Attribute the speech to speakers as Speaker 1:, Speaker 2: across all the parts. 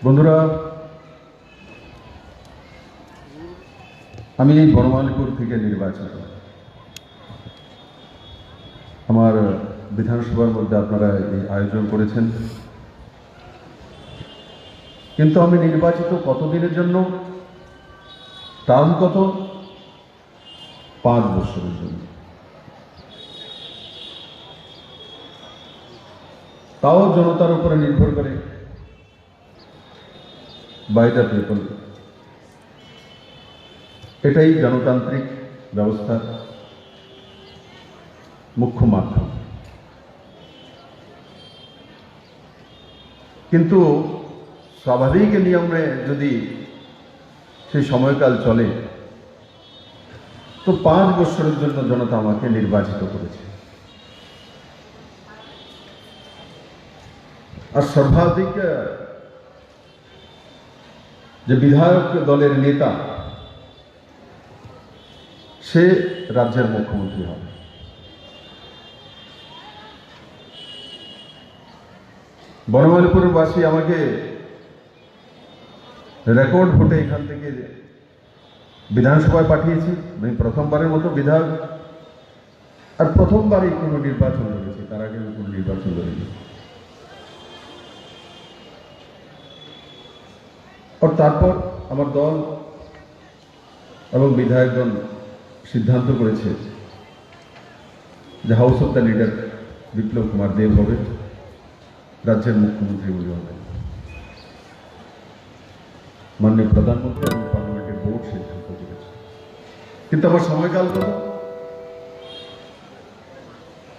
Speaker 1: বন্ধুরা, আমি বনমালীপুর থেকে নির্বাচিত। আমার বিধানসভার মধ্যে আপনারা এই আয়োজন করেছেন, কিন্তু আমি নির্বাচিত কতদিনের জন্য? টার্ম কত? 5 বছরের জন্য। তাও জনতার উপরে নির্ভর করে, বাই দ্য পিপল। এটাই গণতান্ত্রিক ব্যবস্থার মুখ্য মাধ্যম। কিন্তু স্বাভাবিক নিয়মে যদি সেই সময়কাল চলে, তো 5 বছরের জন্য জনতা আমাকে নির্বাচিত করেছে। আর সর্বাধিক যে বিধায়ক দলের নেতা, সে রাজ্যের মুখ্যমন্ত্রী হবে। বনমালীপুরবাসী আমাকে রেকর্ড ভোটে এখান থেকে বিধানসভায় পাঠিয়েছে। আমি প্রথমবারের মতো বিধায়ক, আর প্রথমবারই কোনো নির্বাচন লড়েছি, তার আগে কোনো নির্বাচন লড়েনি। আর তারপর আমার দল এবং বিধায়কগণ সিদ্ধান্ত করেছে যে house of the leader Biplab Kumar Deb হবে, রাজ্যের মুখ্যমন্ত্রী উনি হবেন। মাননীয় প্রধানমন্ত্রী এবং পার্লামেন্টের বোর্ড সিদ্ধান্ত করেছে। কিন্তু আমার সময়কাল কত?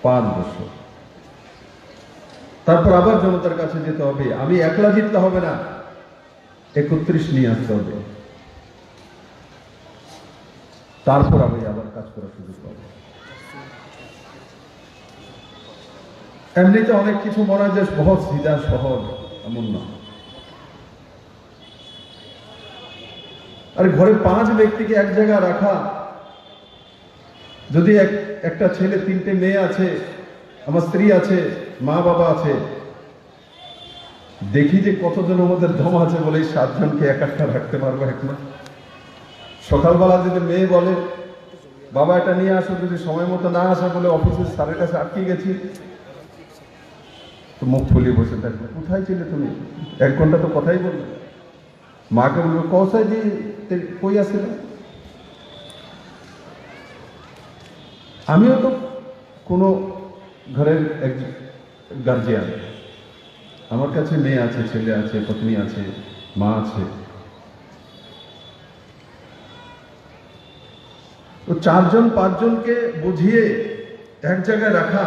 Speaker 1: 5 বছর। তারপর আবার জনতার কাছে যেতে হবে। আমি একলা জিততে হবে না, 31 নিয়ে আসতে হবে। তারপর আমি আবার কাজ করার সুযোগ পাবো। এমনিতে অনেক কিছু মনে হয় যে সহজ, সিধা সহজ, এমন না। আর ঘরে 5 ব্যক্তিকে এক জায়গায় রাখা, যদি একটা ছেলে 3টে মেয়ে আছে, আমার স্ত্রী আছে, মা বাবা আছে, দেখি যে কতজনের মধ্যে দম আছে বলে 7 জনকে একটা রাখতে পারবো এখন। সকালবেলা যদি মেয়ে বলে বাবা এটা নিয়ে আসো, যদি সময় মতো না আসা বলে অফিসের স্যারের কাছে আটকে গেছি, তো মুখ ফুলিয়ে বসে থাকবে। কোথায় ছিলে তুমি? 1 ঘন্টা তো কথাই বলবে। মাকে বলবে কৌশায় দিয়ে কই আসে না। আমিও তো কোনো ঘরের এক গার্জিয়ান, আমার কাছে মেয়ে আছে, ছেলে আছে, পত্নী আছে, মা আছে। তো 4 জন 5 জনকে বুঝিয়ে এক জায়গায় রাখা,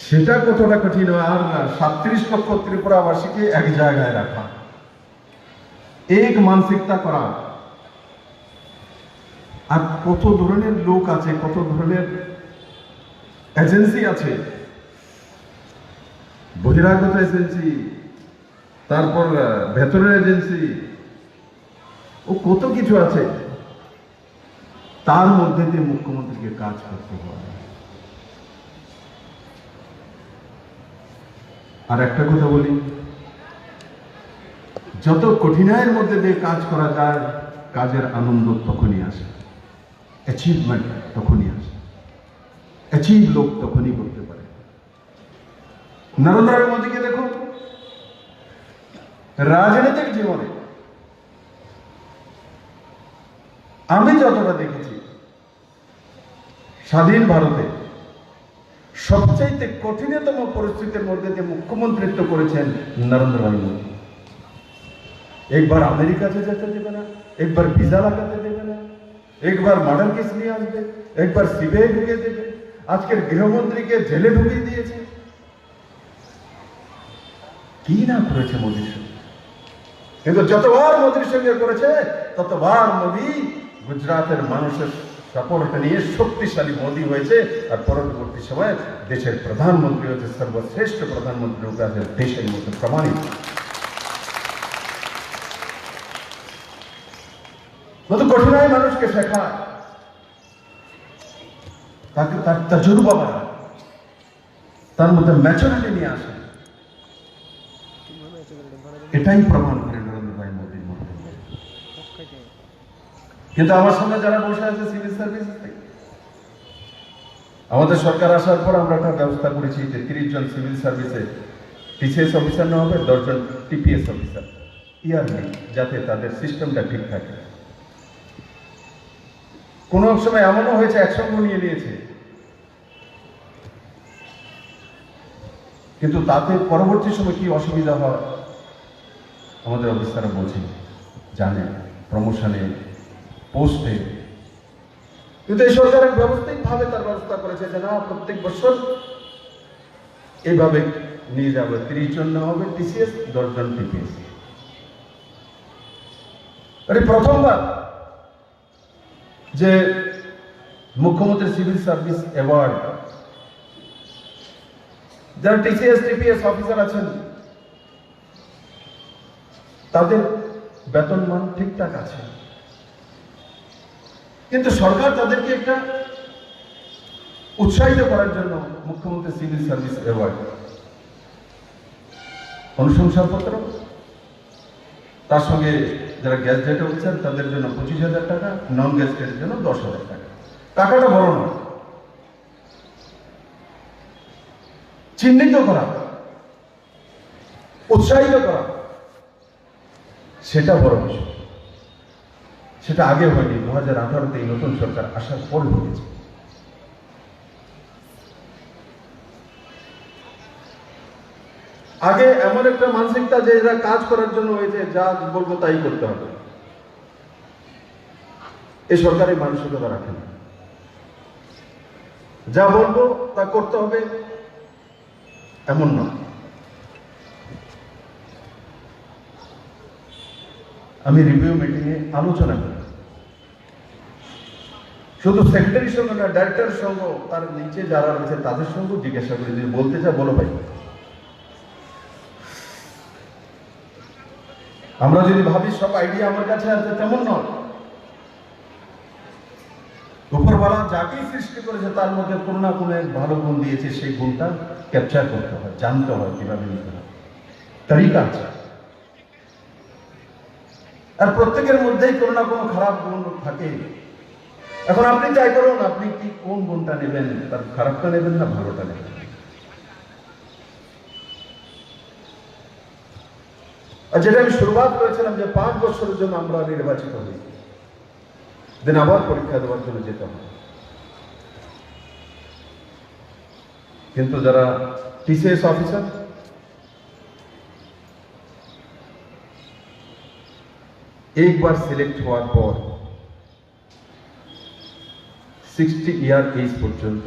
Speaker 1: সেটা কতটা কঠিন। আর 37 লক্ষ ত্রিপুরাবাসীকে এক জায়গায় রাখা, এক মানসিকতা করা। আর কত ধরনের লোক আছে, কত ধরনের এজেন্সি আছে, বহিরাগত এজেন্সি, তারপর ভেতরের এজেন্সি, ও কত কিছু আছে। তার মধ্যে দিয়ে মুখ্যমন্ত্রীকে কাজ করতে হয়। আর একটা কথা বলি, যত কঠিনাইয়ের মধ্যে দিয়ে কাজ করা যায়, কাজের আনন্দ তখনই আসে, অ্যাচিভমেন্ট তখনই আসে, অ্যাচিভ লোক তখনই করতে পারে। নরেন্দ্র মোদীকে দেখো, রাজনৈতিক জীবনে আমি যতটা দেখেছি, স্বাধীন ভারতে সবচাইতে কঠিনতম পরিস্থিতির মধ্যে যে মুখ্যমন্ত্রিত্ব করেছেন নরেন্দ্র মোদী। একবার আমেরিকাতে যেতে দেবে না, একবার ভিসা লাগাতে দেবে না, একবার মার্ডার কেস নিয়ে আসবে, একবার সিবিআই ঢুকিয়ে দেবে, আজকের গৃহমন্ত্রীকে জেলে ঢুকিয়ে দিয়েছে। কি না করেছে মোদীর সঙ্গে। কিন্তু যতবার মোদীর সঙ্গে করেছে, ততবার মোদী গুজরাটের মানুষের সাপোর্ট নিয়ে শক্তিশালী মোদী হয়েছে। আর পরবর্তী সময় দেশের প্রধানমন্ত্রী হচ্ছে সর্বশ্রেষ্ঠ প্রধানমন্ত্রী রূপে দেশের মধ্যে প্রমাণিত। নতুন কঠিনাই মানুষকে শেখায়, তাকে তার তজুর্বা বাড়ায়, তার মধ্যে ম্যাচুরিটি নিয়ে আসে। এটাই প্রমাণ করে নরেন্দ্র ভাই মোদীর মন্তব্য। কিন্তু আমার সামনে যারা বসে আছে সিভিল সার্ভিস থেকে, আমাদের সরকার আসার পর আমরা একটা ব্যবস্থা করেছি যে 30 জন সিভিল সার্ভিসে টিসিএস অফিসার নেওয়া হবে, 10 জন টিপিএস অফিসার ইয়ারলি, যাতে তাদের সিস্টেমটা ঠিক থাকে। কোনো সময় এমনও হয়েছে একসঙ্গে নিয়ে নিয়েছে, কিন্তু তাতে পরবর্তী সময় কি অসুবিধা হয় আমাদের অফিসাররা বোঝে, জানে, প্রমোশনে, পোস্টে। কিন্তু এই সরকারের ব্যবস্থায়িকভাবে তার ব্যবস্থা করেছে যে না, প্রত্যেক বছর এইভাবে নিয়ে যাবে, 30 জন নেওয়া হবে টিসিএস, 10 জন টিপিএস। প্রথমবার যে মুখ্যমন্ত্রী সিভিল সার্ভিস অ্যাওয়ার্ড, যারা টিসিএস টিপিএস অফিসার আছেন তাদের বেতন মান ঠিকঠাক আছে, কিন্তু সরকার তাদেরকে একটা উৎসাহিত করার জন্য মুখ্যমন্ত্রী সিভিল সার্ভিস অ্যাওয়ার্ড, অনুশংসাপত্র, তার সঙ্গে যারা গ্যাজেট অফিসার তাদের জন্য 25,000 টাকা, নন গ্যাজেটের জন্য 10,000 টাকা। টাকাটা বড় না, চিহ্নিত করা, উৎসাহিত করা, সেটা বড় বিষয়। সেটা আগে হয়নি, 2018-তে এই নতুন সরকার আসার পরে হয়েছে। আগে এমন একটা মানসিকতা যে এরা কাজ করার জন্য হয়েছে, যা বলবো তাই করতে হবে, এই সরকারি মানসিকতা রাখে না। যা বলবো তা করতে হবে এমন না। আমি রিভিউ মিটিংয়ে আলোচনা করি, শুধু সেক্রেটারির সঙ্গে না, ডাইরেক্টরের সঙ্গে, তার নিচে যারা রয়েছে তাদের সঙ্গে জিজ্ঞাসা করি, যদি বলতে চাও বলো ভাই। আমরা যদি ভাবি সব আইডিয়া আমার কাছে আছে, তেমন নয়। উপরওয়ালা যাকেই সৃষ্টি করেছে তার মধ্যে কোনো না কোনো ভালো গুণ দিয়েছে, সেই গুণটা ক্যাপচার করতে হয়, জানতে হয় কিভাবে নিতে হয়, তরিকা আছে। আর প্রত্যেকের মধ্যেই কোনো না কোনো খারাপ গুণ থাকে। এখন আপনি চাই করুন, আপনি কি কোন গুণটা নেবেন, তার খারাপটা নেবেন না ভালোটা নেবেন। আর যেটা আমি শুরুয়াত করেছিলাম যে 5 বছরের জন্য আমরা নির্বাচিত হই, দেন আবার পরীক্ষা দেওয়ার জন্য যেতে হবে। কিন্তু যারা টিসিএস অফিসার, একবার সিলেক্ট হওয়ার পর 60 ইয়ার এজ পর্যন্ত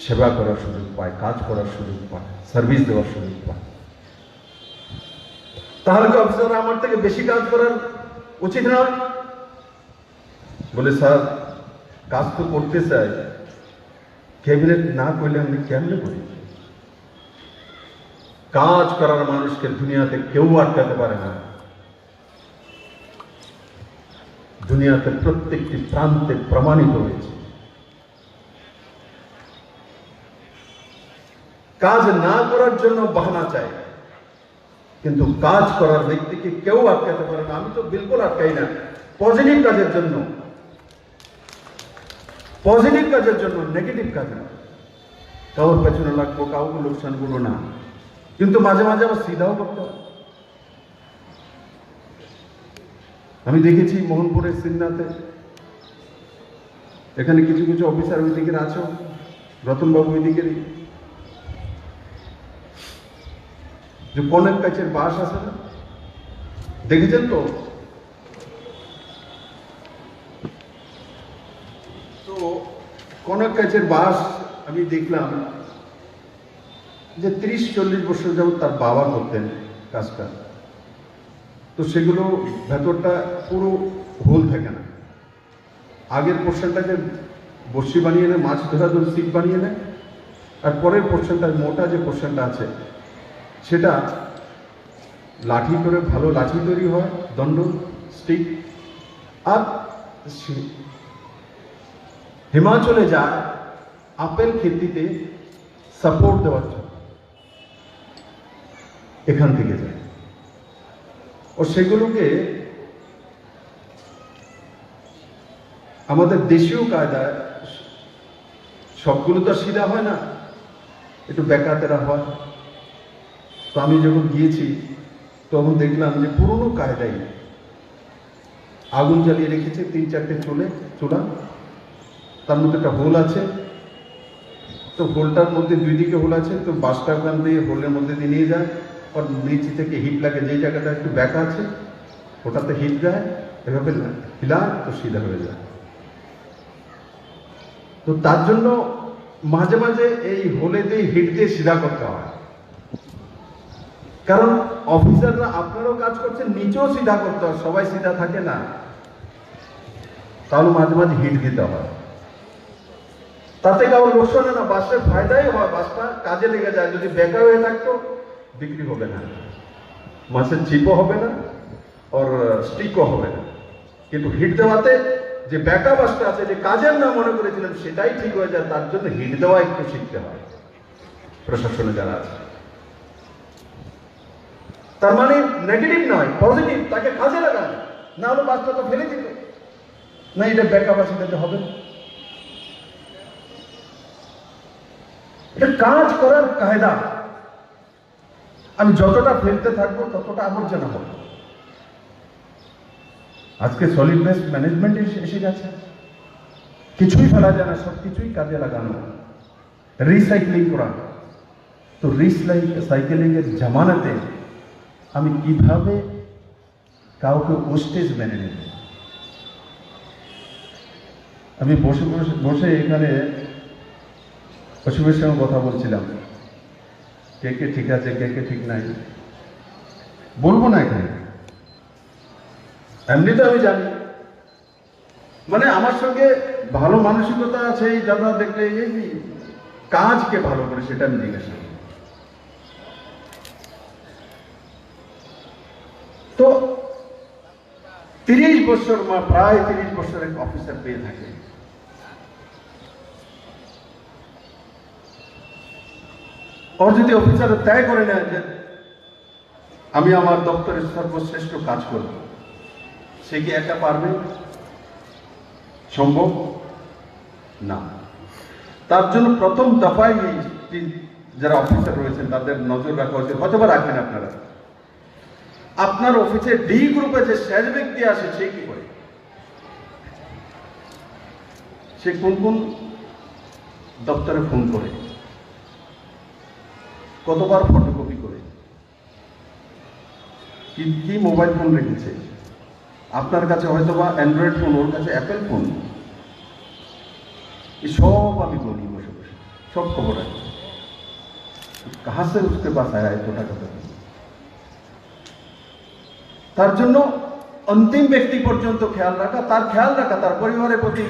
Speaker 1: সেবা করার সুযোগ পায়, কাজ করার সুযোগ পায়, সার্ভিস দেওয়ার সুযোগ পায়। তাহলে কি অফিসাররা আমার থেকে বেশি কাজ করার উচিত নয়? বলে স্যার, কাজ তো করতে চাই, ক্যাবিনেট না করলে আমি কেমনে করি? কাজ করার মানুষকে দুনিয়াতে কেউ আটকাতে পারে না। দুনিয়াতে প্রত্যেকটি প্রান্তে প্রমাণিত হয়েছে। কাজ না করার জন্য বাহানা চাই, কিন্তু কাজ করার ব্যক্তিকে কেউ আটকাতে পারে না। আমি তো বিলকুল আটকাই না, পজিটিভ কাজের জন্য, পজিটিভ কাজের জন্য, নেগেটিভ কাজ না। কাউর পেছনে লাগবো, কাউকে লোকসান করবো না, কিন্তু মাঝে মাঝে আবার সিধাও করতে হয়। আমি দেখেছি মোহনপুরের সিন্নাতে, এখানে কিছু কিছু অফিসার ওই দিকের আছো, রতনবাবু ওই দিকেরই, যে কনের কাছের বাস আছে না, দেখেছেন তো? তো কনের কাছের বাস আমি দেখলাম যে 30-40 বছর যাবত তার বাবা করতেন কাজটা। তো সেগুলো ভেতরটা পুরো হোল থাকে না, আগের পোর্শনটাকে বড়শি বানিয়ে নেয়, মাছ ধরার জন্য সিট বানিয়ে নেয়, আর পরের পোর্শনটা, মোটা যে পোর্শনটা আছে, সেটা লাঠি করে, ভালো লাঠি তৈরি হয়, দণ্ড, স্টিক। আর হিমাচলে যায় আপেল খেতিতে সাপোর্ট দেওয়ার জন্য। এখান থেকে যায়, ও সেগুলোকে আমাদের দেশীয় কায়দায় সবগুলো তো সিধা হয় না, একটু বেকাতেরা হয়। তো আমি যখন গিয়েছি তখন দেখলাম যে পুরনো কায়দায় আগুন জ্বালিয়ে রেখেছে 3-4টে চুলা, তার মধ্যে একটা হোল আছে, তো হোলটার মধ্যে 2 দিকে হোল আছে, তো বাসটা ওখান দিয়ে হোলের মধ্যে দিয়ে নিয়ে যায়, আর নিচে থেকে হিট লাগে, যেই জায়গাটা একটু ব্যাকা আছে ওটাতে হিট যায়, এভাবে হিলা তো সিধা হয়ে যায়। তো তার জন্য মাঝে মাঝে এই হোলে দিয়ে হিট দিয়ে সিধা করতে হয়, কারণ অফিসাররা আপনারাও কাজ করছেন, নিচেও সিধা করতে হয়, সবাই সিধা থাকে না, তাহলে মাঝে মাঝে হিট দিতে হয়। তাতে কারো লোকসান না, বাসের ফায়দাই হয়, বাসটা কাজে লেগে যায়। যদি বেকার হয়ে থাকতো বিক্রি হবে না, মাছের চিপও হবে না, আর স্টিকও হবে না। কিন্তু হিট দেওয়াতে যে ব্যাকআপ বাসটা আছে, যে কাজের না মনে করেছিলেন সেটাই ঠিক হয়ে যায়। তার জন্য হিট দেওয়া একটু শিখতে হয় প্রশাসনে যারা আছে। তার মানে নেগেটিভ নয়, পজিটিভ, তাকে কাজে লাগান, না হলে বাসটা তো ফেলে দিত না, এটা ব্যাকআপ আছে, দিতে হবে। এটা কাজ করার কায়দা। আমি যতটা ফেলতে থাকবো ততটা আবর্জনা হবে। আজকে সলিড ওয়েস্ট ম্যানেজমেন্ট এসে গেছে, কিছুই ফেলা যায় না, সবকিছুই কাজে লাগানো, রিসাইক্লিং করা। তো রিসাইক্লিং এর জামানাতে আমি কিভাবে কাউকে ওস্টেজ মেনে নেব? আমি বসে এখানে অসুবিধার সঙ্গে কথা বলছিলাম, কে কে ঠিক আছে, কে কে ঠিক নাই বলবো না এখানে, এমনি তো আমি জানি। মানে আমার সঙ্গে ভালো মানসিকতা আছে এই যারা দেখলে এই কাজকে ভালো করে সেটা আমি জিজ্ঞাসা করি। তো 30 বছর প্রায় 30 বছরের অফিসার পেয়ে থাকে, ওর যদি অফিসার ত্যাগ করে নেয় যে আমি আমার দপ্তরের সর্বশ্রেষ্ঠ কাজ করব, সে কি একা পারবে? সম্ভব না। তার জন্য প্রথম দফায় যারা অফিসার রয়েছেন তাদের নজর রাখা উচিত। হয়তো বা রাখেন আপনারা, আপনার অফিসে ডি গ্রুপে যে শেষ ব্যক্তি আসে সে কি করে, সে কোন কোন দপ্তরে ফোন করে, কতবার ফটোকপি করে, কি মোবাইল ফোন রেখেছে। আপনার কাছে হয়তো বা অ্যান্ড্রয়েড ফোন, ওর কাছে অ্যাপেল ফোন। এই সব আমি বলি বসে বসে, সব খবর আছে। কাহা সে উসকে পাস আয়া এত টাকা? তার জন্য অন্তিম ব্যক্তি পর্যন্ত খেয়াল রাখা, তার খেয়াল রাখা, তার পরিবারের প্রতি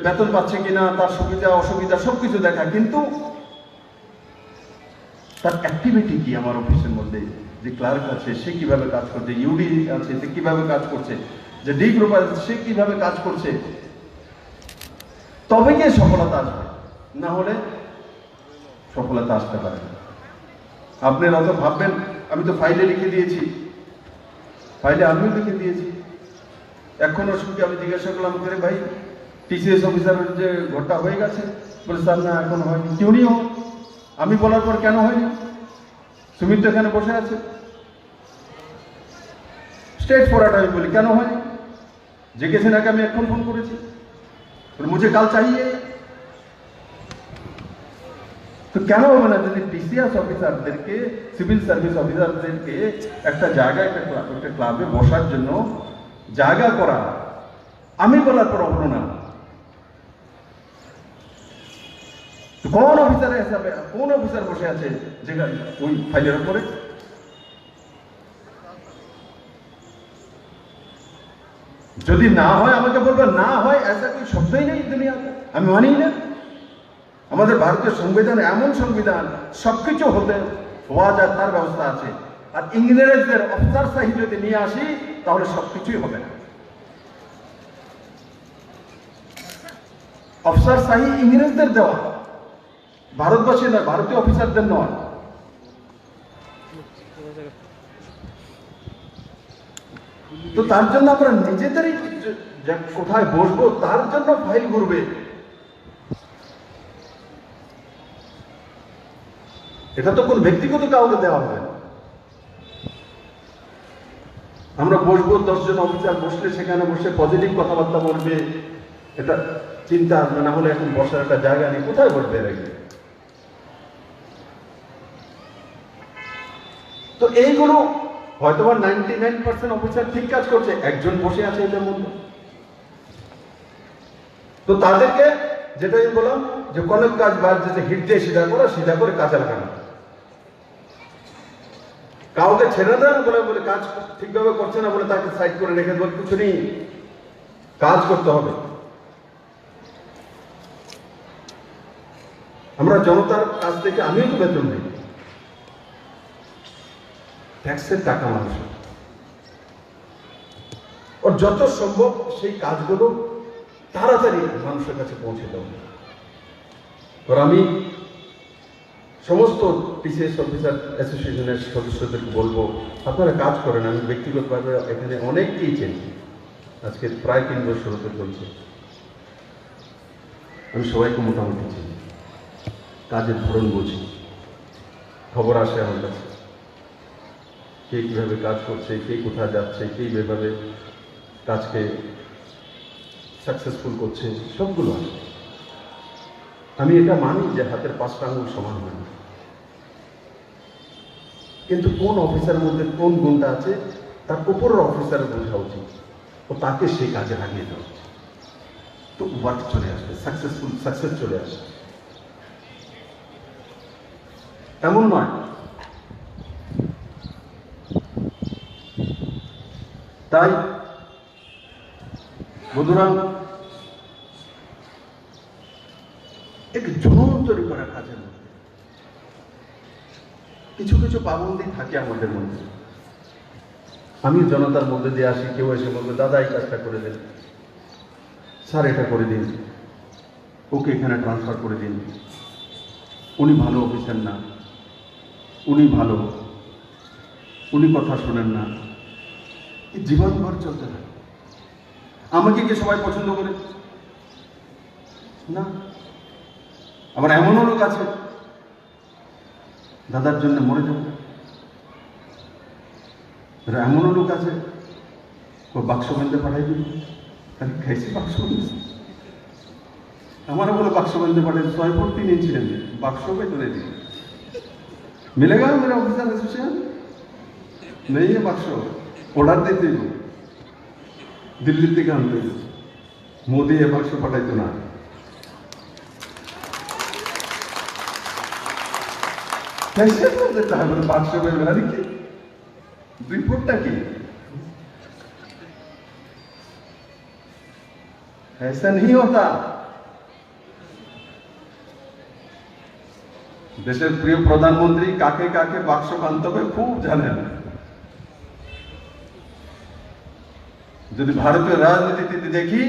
Speaker 1: বেতন পাচ্ছে কিনা, তার সুবিধা অসুবিধা সবকিছু দেখা, কিন্তু তার অ্যাক্টিভিটি কি আমার অফিসের মধ্যে, যে ক্লার্ক আছে সে কিভাবে কাজ করছে, ইউডি আছে সে কিভাবে কাজ করছে, যে ডি গ্রুপ আছে সে কিভাবে কাজ করছে, তবে গিয়ে সফলতা আসবে, না হলে সফলতা আসতে পারে না। আপনারা তো ভাববেন আমি তো ফাইলে লিখে দিয়েছি, ফাইলে আমিও লিখে দিয়েছি। এখন অসুবিধা আমি জিজ্ঞাসা করলাম করে ভাই টিসিএস অফিসারের যে ঘরটা হয়ে গেছে, বলে স্যার না এখন হয়নি। কেউ নিও, আমি বলার পর কেন হয়নি? সুমিত তো এখানে বসে আছে, স্টেট ফরওয়ার্ড। আমি বলি কেন হয়নি? জিজ্ঞেসেন আগে আমি এখন ফোন করেছি, মুঝে কাল চাইয়ে। তো কেন হবে না? যদি টিসিএস অফিসারদেরকে, সিভিল সার্ভিস অফিসারদেরকে একটা জায়গায়, একটা ক্লাবে বসার জন্য জায়গা করা, আমি বলার পর হলো না। কোন অফিসার হিসাবে কোন অফিসার বসে আছে যেখানে ওই ফাইলের উপরে? যদি না হয় আমাকে বলবে, না হয় এসা কোন শব্দই নেই দুনিয়াতে, আমি মানি না। আমাদের ভারতীয় সংবিধানে এমন সংবিধান, সবকিছু হওয়া যায় তার ব্যবস্থা আছে। আর ইংরেজদের অফিসার সাহি যদি নিয়ে আসি তাহলে সবকিছুই হবে না। অফিসার সাহি ইংরেজদের দেওয়া, ভারতবাসী নয়, ভারতীয় অফিসারদের নয়। তো তার জন্য আমরা নিজেদেরই কোথায় বসবো তার জন্য ফাইল ঘুরবে। এটা তো কোন ব্যক্তিগত কাউকে দেওয়া হবে না। আমরা বসবো 10 জন অফিসার বসলে সেখানে বসে পজিটিভ কথাবার্তা বলবে, এটা চিন্তা আসবে। না হলে এখন বসার একটা জায়গা নেই, কোথায় বসবে এর আগে? তো এইগুলো হয়তো 99% অফিসার ঠিক কাজ করছে, একজন বসে আছে এদের মধ্যে। তো তাদেরকে যেটা আমি বললাম যে কোনো কাজ বাদ যেতে হিট দিয়ে সিধা করে কাজে লাগানো, কাউকে ছেড়ে দেন বলে কাজ ঠিকভাবে করছে না বলে তাকে সাইড করে রেখে দেওয়ার কিছু নেই, কাজ করতে হবে। আমরা জনতার কাছ থেকে, আমিও তো বেতন নেই, ট্যাক্সের টাকা মানুষের, ওর যত সম্ভব সেই কাজগুলো তাড়াতাড়ি মানুষের কাছে পৌঁছে দেব। আর আমি সমস্ত টিসিএস অফিসার অ্যাসোসিয়েশনের সদস্যদেরকে বলবো, আপনারা কাজ করেন। আমি ব্যক্তিগতভাবে এখানে অনেককেই চিনি, আজকে প্রায় 3 বছর হতে চলছে। আমি সবাইকে মোটামুটি চিনি, কাজের ধরন বুঝি, খবর আসে আমার কাছে, কে কীভাবে কাজ করছে, কে কোথায় যাচ্ছে, কে এভাবে কাজকে সাকসেসফুল করছে, সবগুলো আসে। আমি এটা মানি যে হাতের 5টা আঙুল সমান হয় না, কিন্তু কোন অফিসারের মধ্যে কোন গুণটা আছে তার উপরের অফিসারের বোঝা উচিত, ও তাকে সেই কাজে লাগিয়ে দেওয়া উচিত। তো ওয়ার্ক চলে আসবে, সাকসেস চলে আসবে। এমন নয় তাই বন্ধুরা, এক জুনুন তৈরি করা কাজের মধ্যে কিছু কিছু পাবন্দি থাকে আমাদের মধ্যে। আমি জনতার মধ্যে দিয়ে আসি, কেউ এসে বলবে দাদা এই কাজটা করে দেন, স্যার এটা করে দিন, ওকে এখানে ট্রান্সফার করে দিন, উনি ভালো অফিসার না, উনি ভালো, উনি কথা শোনেন না, এই জীবনভর চলতে থাকে। আমাকে কি সবাই পছন্দ করে না? আবার এমনও লোক আছে দাদার জন্য মরে যাবে, এমনও লোক আছে ও বাক্স বান্ধে পাঠাই দিল, আমি খাইছি বাক্স বান্ধে, আমারও বলে বাক্স বান্ধে পাঠাই, 6 ফুট 3 इंच বাক্স বেতনে দিল। मिलेगा मेरा ऑफिसर एसोसिएशन नहीं है বাক্স, অর্ডার দিতে দিল্লি থেকে আনতে, মোদি এ বাক্স পাঠাইতো না। कैसे बोल देता है मेरे बाक्स में मेरा देखिए रिपोर्टটা কি? ऐसा नहीं होता। দেশের প্রিয় প্রধানমন্ত্রী কাকে কাকে বাক্স বাঁধতে হবে খুব জানেন। যদি ভারতীয় রাজনীতিতে দেখি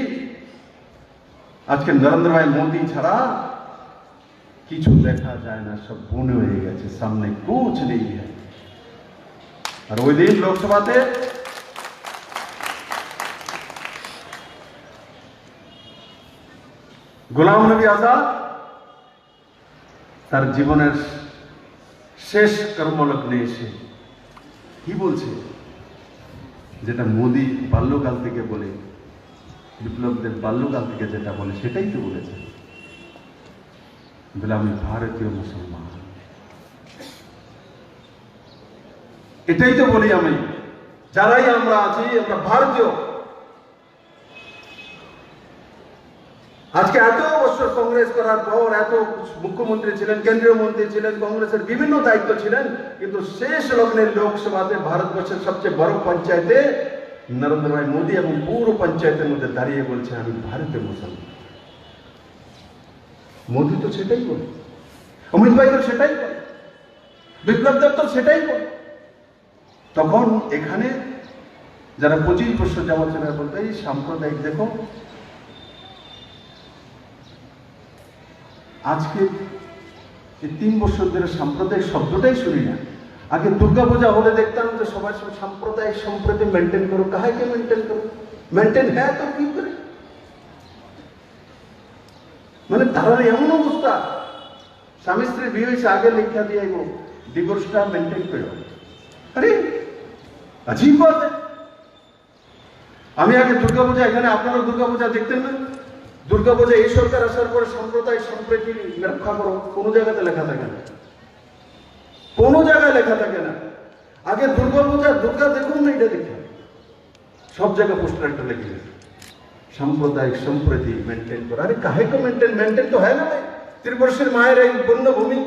Speaker 1: আজকে নরেন্দ্র ভাই মোদি ছাড়া কিছু দেখা যায় না, সব বনে হয়ে গেছে, সামনে কুছ নেই है। আর ওই দিন লোকসভাতে গোলাম নবী আজাদ তার জীবনের শেষ কর্মলগ্নে এসে কি বলছে, যেটা মোদি বাল্যকাল থেকে বলে, বিপ্লবদের বাল্যকাল থেকে যেটা বলে সেটাই তো বলেছে, বলে আমি ভারতীয় মুসলমান। এটাই তো বলি আমি, যারাই আমরা আছি আমরা ভারতীয়। আজকে এত বছর কংগ্রেস করার পর, এত মুখ্যমন্ত্রী ছিলেন, কেন্দ্রীয় মন্ত্রী ছিলেন, কংগ্রেসের বিভিন্ন দায়িত্ব ছিলেন, কিন্তু শেষ লগ্নের লোকসভাতে ভারতবর্ষের সবচেয়ে বড় পঞ্চায়েতে নরেন্দ্র ভাই মোদী এবং পুরো পঞ্চায়েতের মধ্যে দাঁড়িয়ে বলছে আমি ভারতীয় মুসলমান। মোদী তো সেটাই বলে, অমিত ভাই তো সেটাই বলে, বিপ্লব দেব তো সেটাই বলে। তখন এখানে যারা 25 বছর যাওয়া ছিল বলতে এই সাম্প্রদায়িক, দেখো আজকে এই 3 বছর ধরে সাম্প্রদায়িক শব্দটাই শুনি না। আগে দুর্গা পূজা হলে দেখতাম যে সবাই সাম্প্রদায়িক সম্প্রীতি মেনটেন করো, কাহাকে মেনটেন করো, মেনটেন হ্যাঁ তো কি করে, মানে তারা এমন অবস্থা, স্বামী স্ত্রী বিয়ে হয়েছে আগে লেখা দিয়ে ডিভোর্সটা মেনটেন করো। আরে আজীব বাত। আমি আগে দুর্গাপূজা, এখানে আপনারা দুর্গাপূজা দেখতেন না? দুর্গাপূজা এই সরকার আসার পরে সাম্প্রদায়িক সম্প্রীতি রক্ষা করো, কোনো জায়গাতে লেখা থাকে না, কোনো জায়গায় লেখা থাকে না। আগে দুর্গাপূজা, দুর্গা দেখুন না, এটা দেখুন সব জায়গায় পোস্টার একটা লেগে গেছে সাম্প্রদায়িক সম্প্রীতি মেনটেন করো। আরে কাহে কো মেনটেন তো হয় না ভাই। ত্রিপুরেশ্বরী মায়ের এই বন্যভূমি,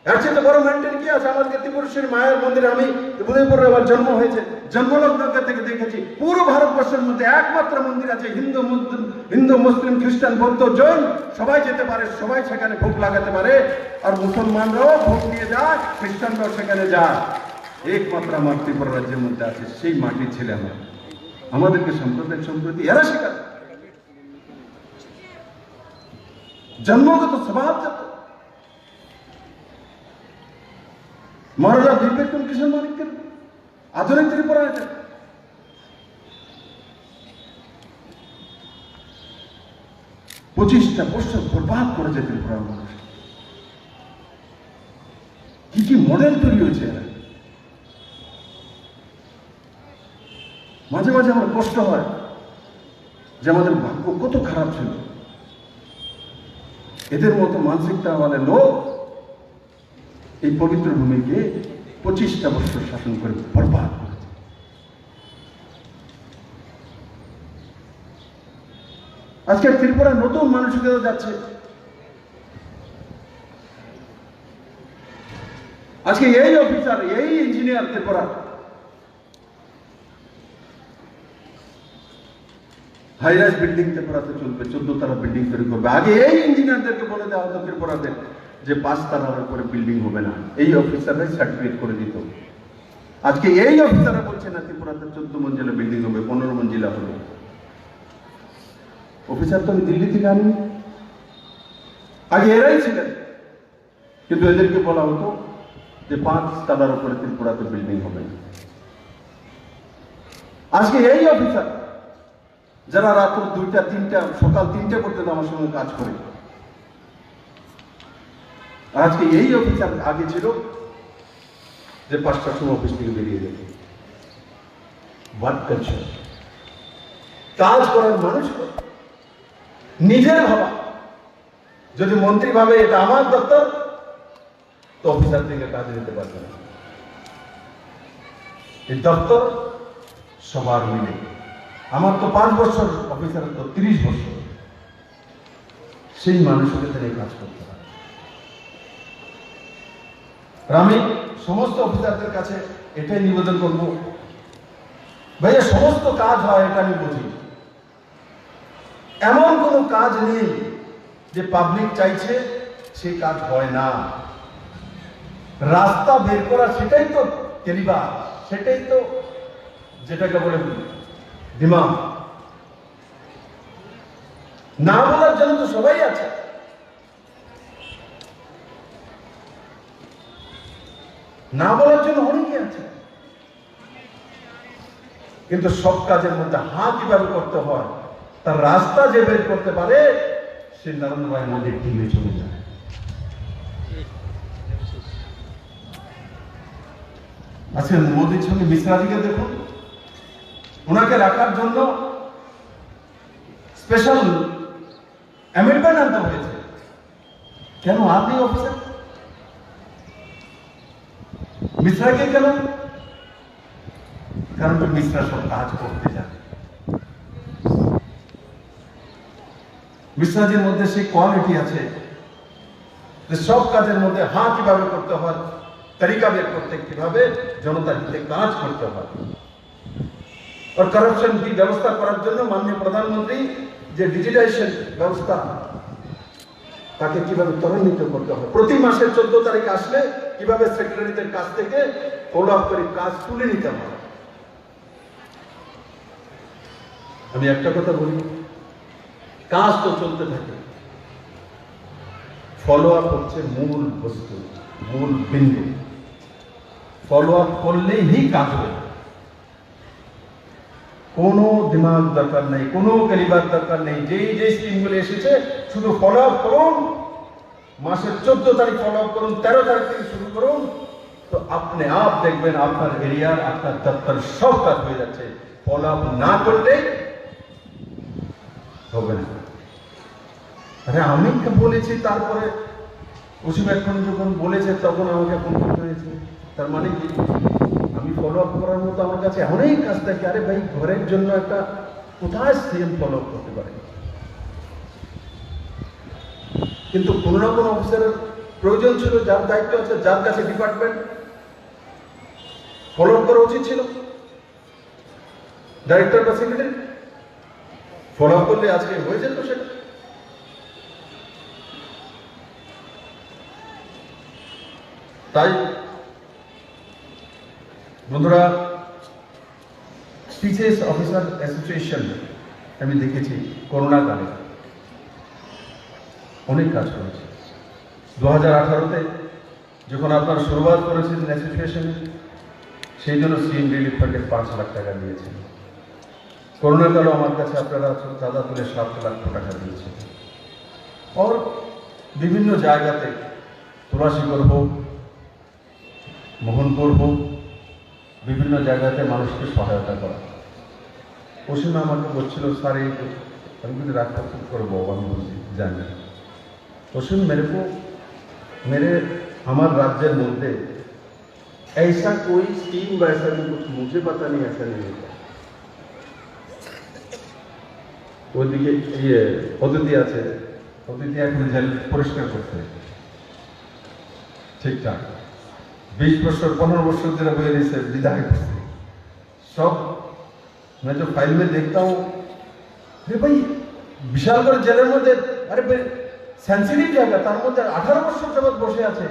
Speaker 1: এর চেয়ে তো বড় মেনটেন কি আছে? আমাদের ত্রিপুরেশ্বরী মায়ের মন্দিরে আমি উদয়পুরে আমার জন্ম হয়েছে, জন্মলগ্ন থেকে দেখেছি পুরো ভারতবর্ষের মধ্যে একমাত্র মন্দির আছে, হিন্দু মুসলিম খ্রিস্টান বৌদ্ধ জৈন সবাই যেতে পারে, সবাই সেখানে ভোগ লাগাতে পারে, আর মুসলমানরাও ভোগ নিয়ে যায়, খ্রিস্টানরাও সেখানে যায়। একমাত্র আমার ত্রিপুরা রাজ্যের মধ্যে আছে, সেই মাটির ছেলে আমরা। আমাদেরকে সাম্প্রদায়িক সম্প্রীতি এরা শেখায়, জন্মগত স্বভাবজাত। মহারাজা বিবেকন কিশোর মানিকের আধুনিক ত্রিপুরা এটা। 25টা বছর বরবাদ করেছে ত্রিপুরার মানুষ। কি কি মডেল তৈরি হয়েছে এরা। মাঝে মাঝে আমার কষ্ট হয় যে আমাদের ভাগ্য কত খারাপ ছিল, এদের মতো মানসিকতা আমাদের লোক এই পবিত্র ভূমিকে 25টা বছর শাসন করে বরবাদ করেছে। আজকে ত্রিপুরা নতুন মানসিকতা যাচ্ছে। আজকে এই অফিসার, এই ইঞ্জিনিয়ার ত্রিপুরা হাইরাইজ বিল্ডিং ত্রিপুরাতে চলবে, 14 তলা বিল্ডিং তৈরি করবে। আগে এই ইঞ্জিনিয়ারদেরকে বলে দেওয়া হতো ত্রিপুরাতে যে 5 তলার উপরে বিল্ডিং হবে না, এই অফিসাররাই সার্টিফিকেট করে দিত। আজকে এই অফিসাররা বলছে না ত্রিপুরাতে 14 মঞ্জিলা বিল্ডিং হবে, 15 মঞ্জিলা হবে। অফিসার তো আমি দিল্লি থেকে আনি, আগে এরাই ছিলেন, কিন্তু এদেরকে বলা হতো যে 5 তলার উপরে ত্রিপুরাতে বিল্ডিং হবে না। আজকে এই অফিসার যারা রাত 2টা 3টা সকাল 3টে পর্যন্ত আমার সঙ্গে কাজ করে, আজকে এই অফিসার আগে ছিল যে 5টার সময় অফিস থেকে বেরিয়ে যাবে। ওয়ার্ক কালচার, কাজ করার মানুষ নিজের ভাবা। যদি মন্ত্রী ভাবে এটা আমার দপ্তর, তো অফিসার থেকে কাজ নিতে পারবে না। এই দপ্তর সবার মিলে। আমার তো 5 বছর, অফিসার তো 30 বছর, সেই মানুষকে তারা কাজ করতে পারে। আমি সমস্ত অফিসারদের কাছে এটাই নিবেদন করব, ভাইয়া সমস্ত কাজ হয় এটা আমি বুঝি, এমন কোনো কাজ নেই যে পাবলিক চাইছে সেই কাজ হয় না। রাস্তা বের করা সেটাই তো কেলিবা, সেটাই তো যেটাকে বলে দিমাগ। না বলার জন্য তো সবাই আছে, না বলার জন্য অনেকে আছে, কিন্তু সব কাজের মধ্যে কিভাবে করতে হয় তার রাস্তা যে বের করতে পারে সে নরেন্দ্র ভাই মোদীর টিমে চলে যায়। আজকে মোদীর সঙ্গে মিশ্রাজিকে দেখুন, ওনাকে রাখার জন্য স্পেশাল অ্যামেন্ডমেন্ট আনতে হয়েছে। কেন আপনি অফিসার মিশ্রাকে কেন? কারণ মিশ্রা সব কাজ করতে জানে। মিশ্রাজির মধ্যে সেই কোয়ালিটি আছে যে সব কাজের মধ্যে কিভাবে করতে হয়, তরিকা বের করতে, কিভাবে জনতার হিতে কাজ করতে হয়। और करप्शन की व्यवस्था করার জন্য মাননীয় প্রধানমন্ত্রী যে ডিজিটাইজেশন ব্যবস্থা তাকে কিভাবে ত্বরান্বিত করতে হয়, প্রতি মাসের 14 তারিখ আসলে কিভাবে সেক্রেটারিদের কাছ থেকে ফলো আপ করে কাজ তুলে নিতে হয়। আমি একটা কথা বলি, কাজ তো চলতে থাকে, ফলো আপ হচ্ছে মূল বস্তু, মূল বিন্দু। ফলো আপ করলেই কাজ হবে। কোনো দিমাগ দরকার নেই, কোনো কালিবার দরকার নেই। যে স্কিমগুলো এসেছে শুধু ফলো আপ করুন, মাসের 14 তারিখ ফলো আপ করুন, 13 তারিখ থেকে শুরু করুন, তো আপনি আপ দেখবেন আপনার এরিয়ার, আপনার দপ্তর সব কাজ হয়ে যাচ্ছে। ফলো আপ না করলে হবে না। আরে আমি বলেছি, তারপরে ওসব এখন যখন বলেছে তখন আমাকে ফোন করতে হয়েছে। তার মানে কি, আমি ফলো আপ করার মতো আমার কাছে অনেক কাজ থাকে। আরে ভাই, ঘরের জন্য একটা কোথায় সিএম ফলো আপ করতে পারে? কিন্তু কোনো না কোনো অফিসারের প্রয়োজন ছিল, যার দায়িত্ব আছে, যার কাছে ডিপার্টমেন্ট, ফলো আপ করা উচিত ছিল। ডাইরেক্টর বা সেক্রেটারি ফলো আপ করলে আজকে হয়ে যেত সেটা। তাই বন্ধুরা, টিচার্স অফিসার অ্যাসোসিয়েশন আমি দেখেছি করোনা কালে অনেক কাজ করেছে। 2018-তে যখন আপনারা শুরুয়াত করেছিলেন অ্যাসোসিয়েশনে, সেই জন্য সিএম রিলিফ ফান্ডে 5 লাখ টাকা দিয়েছেন। করোনা কালে আমার কাছে আপনারা চাঁদা তুলে 7 লাখ টাকা দিয়েছেন। और বিভিন্ন জায়গাতে তুলাসীগড় হোক, মোহনপুর হোক, বিভিন্ন জায়গাতে মানুষকে সহায়তা করা। ওই সময় আমাকে বলছিল, স্যার এই আমি কিন্তু রাগ করবো, আমি বলছি জানি। उसमें मेरे हमारे राज्य बोलते ऐसा कोई स्कीम वैसा नहीं, कुछ मुझे पता नहीं, ऐसा नहीं होता। ওদিকে পদ্ধতি আছে, পদ্ধতি এখন জেল পরিষ্কার করতে ঠিকঠাক 20 বছর 15 বছর ধরে বয়ে रही विधायक सब मैं जो फाइल में देखता हूँ, अरे भाई विशालगढ़ জেলের মধ্যে, अरे भाई সেন্সিটিভ জায়গা, তার মধ্যে 18 বছর যাবৎ বসে আছে,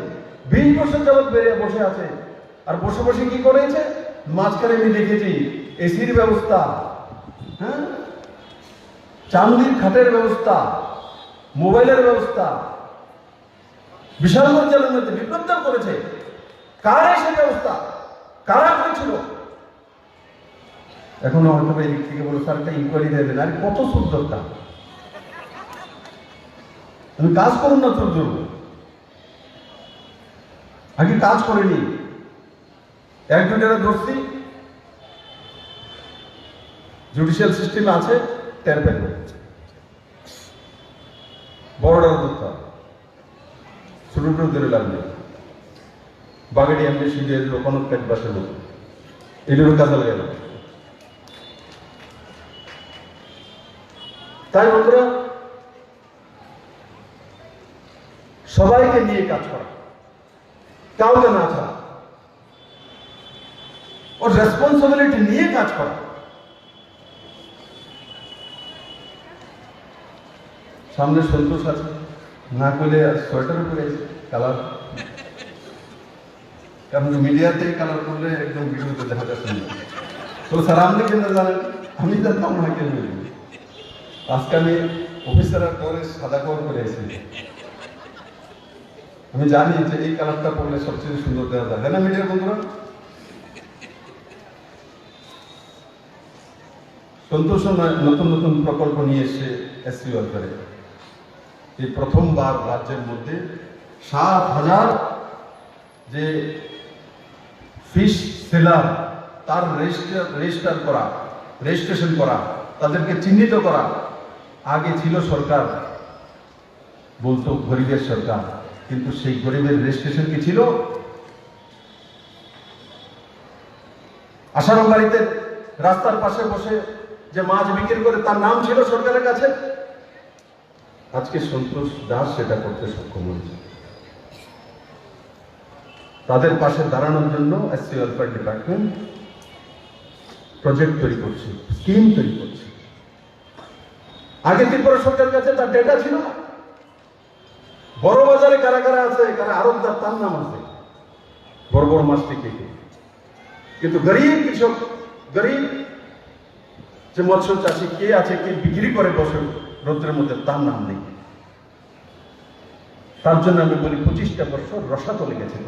Speaker 1: 20 বছর যাবৎ বেরিয়ে বসে আছে। আর বসে বসে কি করেছে, মাঝখানে আমি দেখেছি এসির ব্যবস্থা, হ্যাঁ, চান্দির খাটের ব্যবস্থা, মোবাইলের ব্যবস্থা বিশালগড় জেলের মধ্যে বিপ্লব করেছে। কার সেই ব্যবস্থা, কারা করেছিল? এখন হয়তো এই দিক থেকে বলো, স্যার একটা ইনকোয়ারি দেবেন। আরে কত সুদ দরকার, আমি কাজ করুন না, তোর জন্য আগে কাজ করেনি। এক দুটারা ধরছি, জুডিশিয়াল সিস্টেম আছে, টের পেয়ে বড়টা ধরতে হবে, ছোট ছোট ধরে লাগবে। বাগেটি এমনি শিখে দিল কোনো পেট বাসের মতো, এগুলো কাজে লাগে না। তাই বন্ধুরা, সবাইকে নিয়ে কাজ করা, কাউকে না ছাড়া, और রেসপন্সিবিলিটি নিয়ে কাজ করা। সামনে সন্তোষ আছে, না করলে সোয়েটার পরে কালার, কারণ মিডিয়াতে কালার করলে একদম ভিডিওতে দেখা যাচ্ছে না। তো স্যার আপনি কেন জানেন? আমি জানতাম না কেন। আজকে আমি অফিসাররা করে সাদা কভার করে এসেছি। আমি জানি যে এই কালারটা পড়লে সবচেয়ে সুন্দর দেখা যায়, তাই না মিডিয়ার বন্ধুরা? সন্তোষ নতুন নতুন প্রকল্প নিয়ে এসে এসসি ওয়েলফেয়ারে এই প্রথমবার রাজ্যের মধ্যে 7,000 যে ফিশ সেলার, তার রেজিস্ট্রেশন করা, তাদেরকে চিহ্নিত করা। আগে ছিল সরকার বলতো গরিবের সরকার, কিন্তু সেই গরিবের রেজিস্ট্রেশন কি ছিল? আষাঢ় বাড়িতে রাস্তার পাশে বসে যে মাছ বিক্রি করে, তার নাম ছিল সরকারের কাছে। আজকে সন্তোষ দাস সেটা করতে সক্ষম হয়েছে। তাদের পাশে দাঁড়ানোর জন্য এসসি ওয়েলফেয়ার ডিপার্টমেন্ট প্রজেক্ট তৈরি করছে, স্কিম তৈরি করছে। আগে ত্রিপুরা সরকারের কাছে তার ডেটা ছিল না। বড় বাজারে কারা কারা আছে, কারা আরবদার, তার নাম আছে, বড় বড় মাছটি কে কে। কিন্তু গরিব কৃষক, গরিব যে মৎস্য চাষী কে আছে, কে বিক্রি করে বসে রৌদ্রের মধ্যে, তার নাম নেই। তার জন্য আমি বলি 25টা বছর রসাতলে গেছে।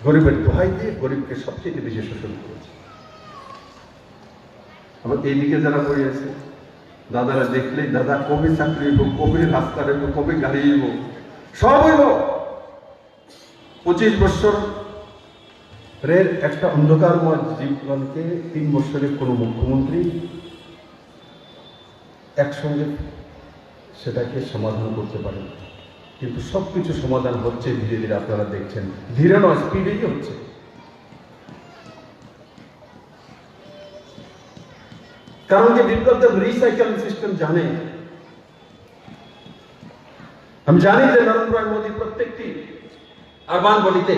Speaker 1: গরিবের দোহাই দিয়ে গরিবকে সবচেয়ে বেশি শোষণ করেছে। আবার এইদিকে যারা বই আছে, দাদারা দেখলেই দাদা কবে চাকরি হইব, কবে রাস্তা হইব, কবে গাড়ি হইব, সব হইব। 25 বছরের একটা অন্ধকারময় জীবনকে 3 বছরের কোনো মুখ্যমন্ত্রী একসঙ্গে সেটাকে সমাধান করতে পারেন। কিন্তু সবকিছু সমাধান হচ্ছে ধীরে ধীরে, আপনারা দেখছেন, ধীরে নয় স্পিডেই হচ্ছে। কারণ কি বিপ্লব দেব রিসাইকেল সিস্টেম জানে। আমি জানি যে নরেন্দ্র ভাই মোদী প্রত্যেকটি আরবান গলিতে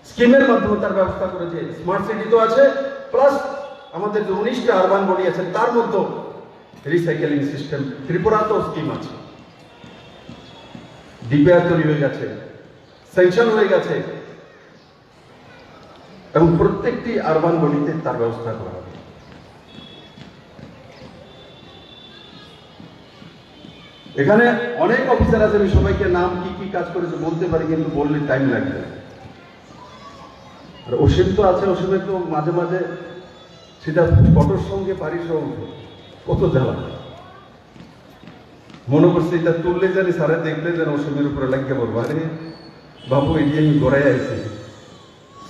Speaker 1: স্কিমের মাধ্যমে তার ব্যবস্থা করেছে। স্মার্ট সিটি তো আছে, প্লাস আমাদের যে 19টা আরবান গলি আছে তার মধ্যে রিসাইকেলিং সিস্টেম, ত্রিপুরাতেও স্কিম আছে, ডিপিআর তৈরি হয়ে গেছে, স্যাংশন হয়ে গেছে, এবং প্রত্যেকটি আরবান গলিতে তার ব্যবস্থা করা হবে। এখানে অনেক অফিসার আছে, আমি সবাইকে নাম কি কি কাজ করেছে বলতে পারি, কিন্তু বললে টাইম লাগবে। আর অসীম তো আছে, অসীমের তো মাঝে মাঝে সেটা ফটোর সঙ্গে পারিস কত জ্বালা। মনে করছে এটা তুললে জানি সারে দেখলে যেন অসীমের উপরে লাগিয়ে বলবো, আরে বাবু এটি আমি গড়াই আছি,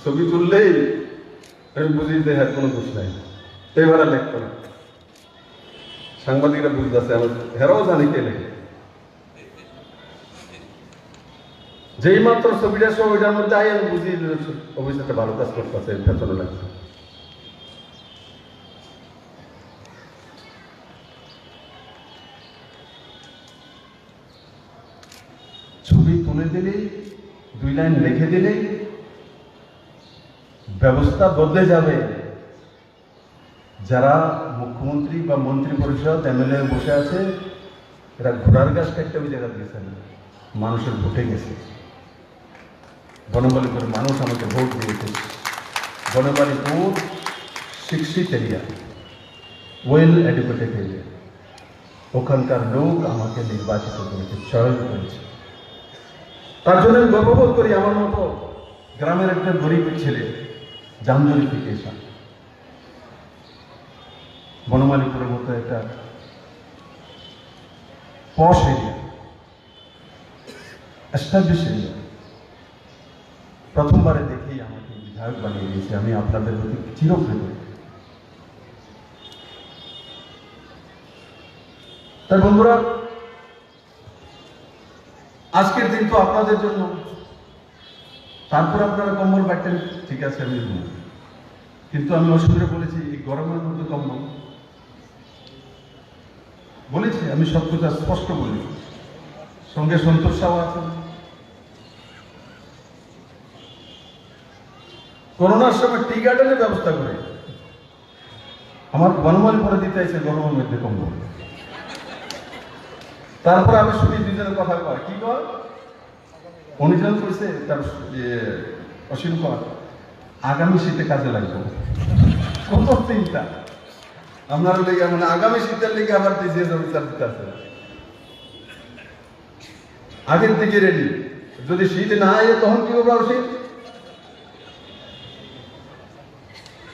Speaker 1: ছবি তুললেই আমি বুঝি যে হ্যাঁ কোনো দোষ নাই, এবারে লেখতো না। সাংবাদিকরা বুঝতেছে, আমার হেরাও জানি কে লেখে। যেই মাত্র ছবিটা সব ওইটার মধ্যে আই আমি বুঝি অফিসারটা ভালো কাজ করতেছে, পেছনে লাগছে। ছবি তুলে দিলেই, 2 লাইন লিখে দিলেই ব্যবস্থা বদলে যাবে। যারা মুখ্যমন্ত্রী বা মন্ত্রী পরিষদ এমএলএ বসে আছে, এরা ঘোড়ার গাছ একটা ওই জায়গা দিয়েছে না, মানুষের ভোটে গেছে। বনমালীপুর মানুষ আমাকে ভোট দিয়েছে। বনমালীপুর শিক্ষিত এরিয়া, ওয়েল এডুকেটেড এরিয়া, ওখানকার লোক আমাকে নির্বাচিত করেছে, চয়ন করেছে। তার জন্য আমি গর্ববোধ করি। আমার মতো গ্রামের একটা গরিব ছেলে জামজলি থেকে এসা, বনমালীপুরের মতো একটা পশ এরিয়া, এস্টাবলিশ এরিয়া, প্রথমবারে দেখেই আমাকে বিধায়ক বানিয়ে দিয়েছে। আমি আপনাদের প্রতি চিরকৃতজ্ঞ। তাই বন্ধুরা, আজকের দিন তো আপনাদের জন্য। তারপর আপনারা কম্বল বাঁটতেন, ঠিক আছে, আমি কিন্তু আমি অসুবিধা বলেছি এই গরমের মধ্যে কম্বল বলেছি, আমি সব কথা স্পষ্ট বলি। সঙ্গে সন্তোষ সাহা আছেন। করোনার সময় টি গার্ডেনের ব্যবস্থা করে আমার বনমালীপুরে দিতে আছে গরমের মধ্যে কম্বল। তারপরে আমি শুনি দুজনের কথা কয়, কি কয় অনুযায়ী করছে তার অসীম কর, আগামী শীতে কাজে লাগবে। কত চিন্তা আপনার লেগে, মানে আগামী শীতের লেগে আবার ডিজিএস অফিসার দিতে আছে, আগের থেকে রেডি। যদি শীত না আয় তখন কি করবো? শীত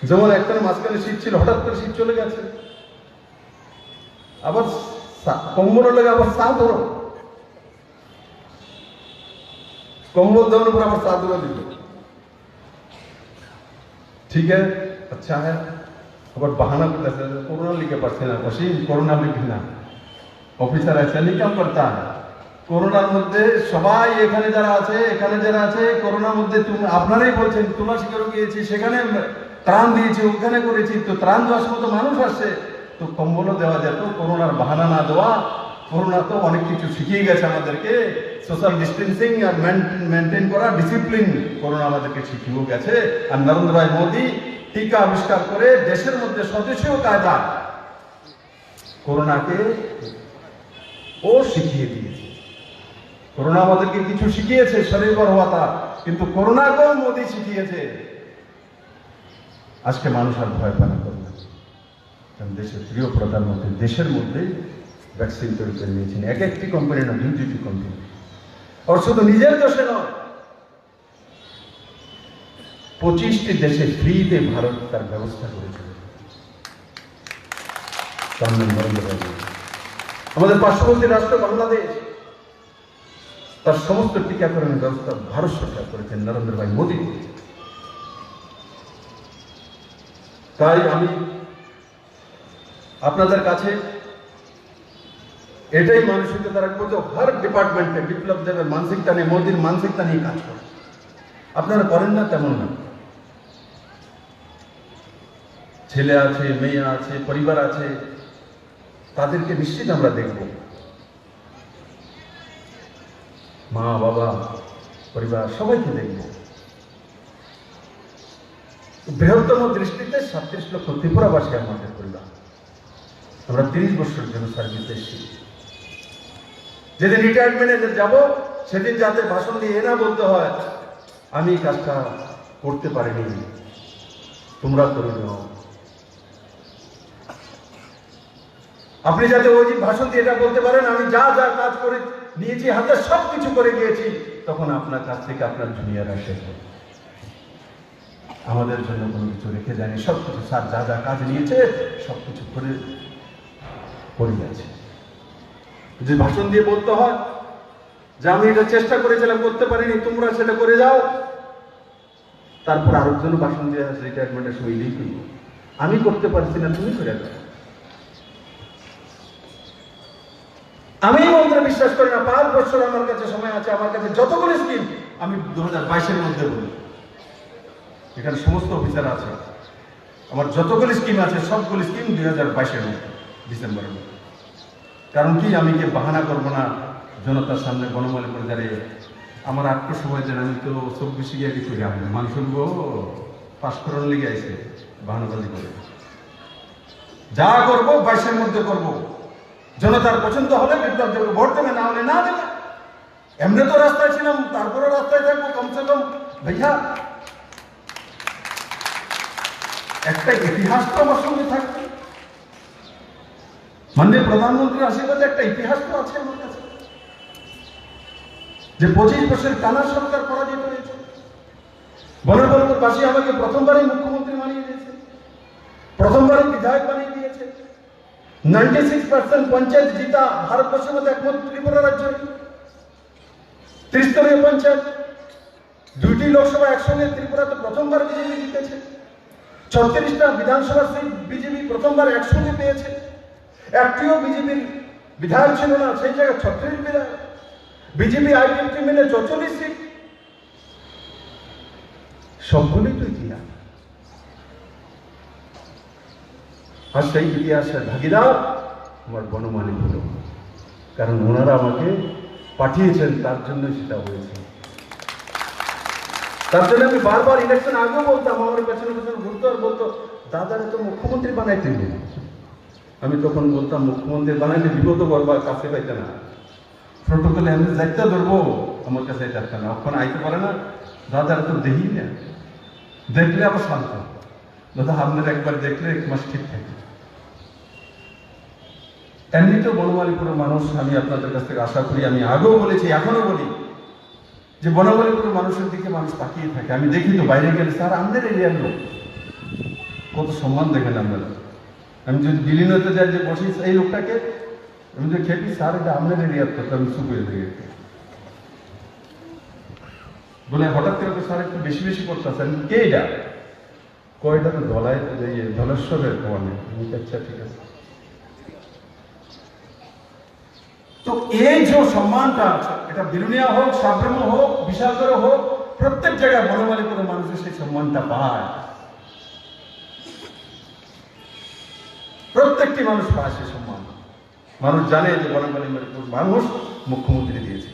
Speaker 1: যেমন একটা মাঝখানে শীত ছিল, হঠাৎ করে শীত চলে গেছে, আবার কম্বলের লেগে আবার চা ধরো, কম্বল দেওয়ার উপর আবার চা ধরে দিল, ঠিক আছে, আচ্ছা হ্যাঁ। আবার বাহানা করতেছে, করোনা লিখে পারছে না, অসীম করোনা লিখে না, অফিসার আছে লিখাম করতা। করোনার মধ্যে সবাই এখানে যারা আছে করোনার মধ্যে আপনারাই বলছেন তুলাশিকারও গিয়েছি, সেখানে ত্রাণ দিয়েছি, ওখানে করেছি, তো ত্রাণ দেওয়ার সময় তো মানুষ আসছে, তো কম্বলও দেওয়া যেত, করোনার বাহানা না দেওয়া। করোনা তো অনেক কিছু শিখিয়ে গেছে আমাদেরকে, সোশ্যাল ডিস্টেন্সিং আর মেনটেন করা, ডিসিপ্লিন করোনা আমাদেরকে শিখিয়েও গেছে। আর নরেন্দ্র ভাই মোদী টিকা আবিষ্কার করে দেশের মধ্যে স্বদেশীয় কায়দা করোনাকে ও শিখিয়ে দিয়েছে। করোনা আমাদেরকে কিছু শিখিয়েছে, স্বনির্ভর হওয়া তার, কিন্তু করোনাকেও মোদী শিখিয়েছে। আজকে মানুষ আর ভয় পায় না করোনা, কারণ দেশের প্রিয় প্রধানমন্ত্রী দেশের মধ্যে ভ্যাকসিন তৈরি করে নিয়েছেন। এক একটি কোম্পানি না, 2-2টি কোম্পানি। আর শুধু নিজের দেশে নয়, 25টি দেশে ফ্রিতে ভারত তার ব্যবস্থা করেছিল। আমাদের পার্শ্ববর্তী রাষ্ট্র বাংলাদেশ তার সমস্ত টিকাকরণের ব্যবস্থা ভারত সরকার করেছেন, নরেন্দ্র ভাই মোদী করেছেন। তাই আমি আপনাদের কাছে এটাই মানসিকতা রাখবো যে হর ডিপার্টমেন্টে বিপ্লব দেবের মানসিকতা নিয়ে, মোদীর মানসিকতা নিয়ে কাজ করে। আপনারা করেন না তেমন না, ছেলে আছে, মেয়ে আছে, পরিবার আছে, তাদেরকে নিশ্চিত আমরা দেখব। মা বাবা পরিবার সবাইকে দেখব। বৃহত্তম দৃষ্টিতে 37 লক্ষ ত্রিপুরাবাসী আমাদের পরিবার। আমরা 30 বছরের জন্য সার্ভিসে এসেছি। যেদিন রিটায়ারমেন্টে যাব সেদিন যাতে ভাষণ দিয়ে না বলতে হয় আমি এই কাজটা করতে পারিনি, তোমরা করে নাও। আপনি যাতে ওই ভাষণ দিয়ে এটা বলতে পারেন আমি যা যা কাজ করে নিয়েছি, হাতে সব কিছু করে গিয়েছি, তখন আপনার কাছ থেকে আপনার জুনিয়র আসে আমাদের জন্য কোনো কিছু রেখে যায়নি, সবকিছু স্যার যা যা কাজ নিয়েছে সবকিছু করে গেছে। যে ভাষণ দিয়ে বলতে হয় যে আমি এটা চেষ্টা করেছিলাম করতে পারিনি, তোমরা সেটা করে যাও, তারপর আরেকজন ভাষণ দিয়ে রিটায়ারমেন্টের সময় লিখি আমি করতে পারছি না, তুমি করে যাও। আমি মন্ত্রে বিশ্বাস করি না। 5 বছর আমার কাছে সময় আছে, আমার কাছে যতগুলো স্কিম আমি 2022-এর মধ্যে বলি, এখানে সমস্ত অফিসার আছে, আমার যতগুলো স্কিম আছে সবগুলো স্কিম 2022-এর মধ্যে ডিসেম্বরের মধ্যে। কারণ কি আমি কি বাহানা করবো না জনতার সামনে বনমালী করে দাঁড়িয়ে আমার আটটা সময় দেন, আমি তো 24 গিয়ে কিছু যাবো মানুষ শুনবো পাশ করার লেগে আইসে বাহানাবাজি করে। যা করবো 22-এর মধ্যে করবো, জনতার পছন্দ হলে বিপ্লব দেবে, ভোট দেবে, না হলে না দেবে। এমনি তো রাস্তায় ছিলাম, তারপরে রাস্তায় থাকবো, কমসে কম ভাইয়া একটা ইতিহাস তো আমার সঙ্গে থাকবে। মাননীয় প্রধানমন্ত্রীর আশীর্বাদে একটা ইতিহাস তো আছে আমার কাছে, যে 25 বছর টানা সরকার পরাজিত হয়েছে। বনবলপুরবাসী আমাকে প্রথমবারই মুখ্যমন্ত্রী বানিয়ে দিয়েছে, প্রথমবারই বিধায়ক বানিয়ে দিয়েছে। 96% পঞ্চায়েত জিতা ভারতবর্ষের মধ্যে একমাত্র ত্রিপুরা রাজ্য। 30-স্তরীয় পঞ্চায়েত, 2টি লোকসভা একসঙ্গে ত্রিপুরাতে প্রথমবার বিজেপি জিতেছে। 36টা বিধানসভা সিট বিজেপি প্রথমবার একসঙ্গে পেয়েছে। একটিও বিজেপির বিধায়ক ছিল না, সেই জায়গায় 36 বিধায়ক। বিজেপি আইপিএফটি মিলে 44 সিট, সবগুলোই তো ইতিহাস। আর সেই ইতিহাসের ভাগিদার আমার বনমালী হলো, কারণ ওনারা আমাকে পাঠিয়েছেন, তার জন্য সেটা হয়েছে। তার জন্য আমি বারবার ইলেকশন আগেও বলতাম, আমার পেছনে পেছনে ঘুরতো আর বলতো দাদারে তো মুখ্যমন্ত্রী বানাইতে নেই। আমি তখন বলতাম মুখ্যমন্ত্রী বানাইতে বিপদ করবো, কাছে পাইতে না, প্রোটোকলে আমি যাইতে ধরবো, আমার কাছে যাচ্ছে না, ওখানে আইতে পারে না। দাদার তো দেখি না, দেখলে আবার শান্ত, দাদা আপনার একবার দেখলে 1 মাস ঠিক থাকে। এমনিতেও বনমালীপুরের মানুষ, আমি আপনাদের কাছ থেকে আশা করি, আমি আগেও বলেছি এখনো বলি, যে বনমালীপুরের মানুষের দিকে মানুষ তাকিয়ে থাকে। আমি দেখি তো বাইরে গেলে স্যার আমাদের এরিয়ার লোক, কত সম্মান দেখেন আপনারা। আমি যদি বিলীনতে যাই যে বসি এই লোকটাকে, আমি যদি খেপি স্যার এটা আমাদের এরিয়ার তো, আমি চুপ হয়ে দেখে বলে হঠাৎ করে স্যার একটু বেশি বেশি করতেছেন, কে এটা কয়টা তো ধলাই ধলেশ্বরের কমানে। আচ্ছা ঠিক আছে। তো এই যে সম্মানটা আছে, এটা বিলুনিয়া হোক, সাবরুম হোক, বিশালগড় হোক, প্রত্যেক জায়গায় বনমালীপুরের মানুষের সেই সম্মানটা পায়। প্রত্যেকটি মানুষ পায় সেই সম্মান। মানুষ জানে যে বনমালীপুর মানুষ মুখ্যমন্ত্রী দিয়েছে।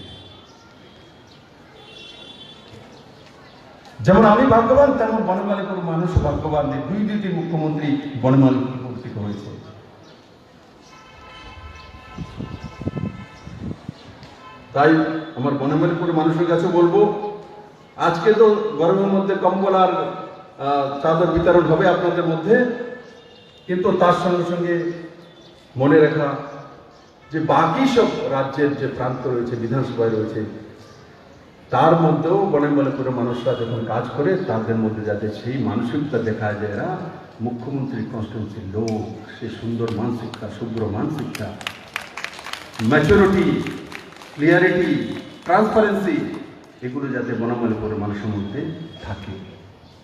Speaker 1: যেমন আমি ভাগ্যবান, তেমন বনমালীপুর মানুষ ভাগ্যবান যে 2টি মুখ্যমন্ত্রী বনমালীপুর থেকে হয়েছে। তাই আমার বনমালীপুরের মানুষের কাছে বলবো, আজকে তো গরমের মধ্যে কম্বল আর চাদর বিতরণ হবে আপনাদের মধ্যে, কিন্তু তার সঙ্গে সঙ্গে মনে রাখা যে বাকি সব রাজ্যের যে প্রান্ত রয়েছে, বিধানসভায় রয়েছে, তার মধ্যেও বনেমালীপুরে মানুষরা যখন কাজ করে তাদের মধ্যে যাতে সেই মানসিকতা দেখা যায়, এরা মুখ্যমন্ত্রী কনস্টিটিউন্সির লোক, সে সুন্দর মানসিকতা, শুভ্র মানসিকতা, ম্যাচুরিটি, ক্লিয়ারিটি, ট্রান্সপারেন্সি, এগুলো যাতে বনমালীপুরের মানুষের মধ্যে থাকে,